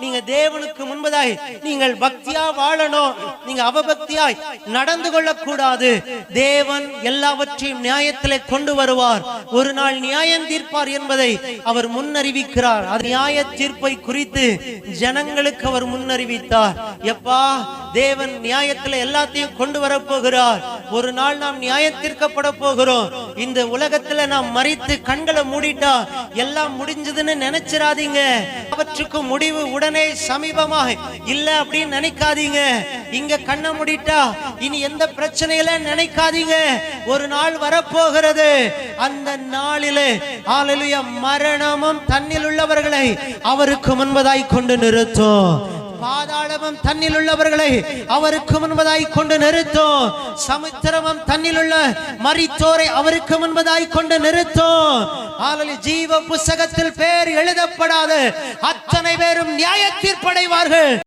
நீங்க தேவனுக்கு முன்பதாய் நீங்கள் பக்தியா வாழணும். நீங்க அவபக்தியாய் நடந்து கொள்ளக்கூடாது. தேவன் எல்லாவற்றையும் நியாயத்திலே கொண்டு வருவார். ஒரு நாள் நியாயம் தீர்ப்பார் என்பதை அவர் முன்னறிவிக்கிறார். அது நியாய தீர்ப்பை குறித்து ஜனங்களுக்கு அவர் முன்னறிவித்தார். எப்பா, தேவன் நியாயத்துல எல்லாத்தையும் கொண்டு வர போகிறார். ஒரு நாள் நாம் நியாயம் தீர்க்கப்பட போகிறோம். இந்த உலகத்துல நாம் மரித்து கண்களை மூடிட்டா எல்லாம் முடிஞ்சதுன்னு நினைச்சிடாதீங்க. அவற்றுக்கு முடிவு உடனே சமீபமாக இல்ல அப்படின்னு நினைக்காதீங்க. இங்க கண்ணை மூடிட்டா இனி எந்த பிரச்சனையில நினைக்காதீங்க. ஒரு நாள் வரப்போகிறது. அந்த நாளிலே ஹல்லேலூயா, மரணமும் தன்னில் உள்ளவர்களை அவருக்கு முன்பதாய் கொண்டு நிறுத்தும். பாதாளமும் தன்னில் உள்ளவர்களை அவருக்கு முன்பதாய் கொண்டு நிறுத்தும். சமுத்திரமும் தன்னில் உள்ள மரித்தோரை அவருக்கு முன்பதாய் கொண்டு நிறுத்தும். ஹல்லேலூயா, ஜீவ புத்தகத்தில் பேர் எழுதப்படாத அத்தனை பேரும் நியாய தீர்ப்படைவார்கள்.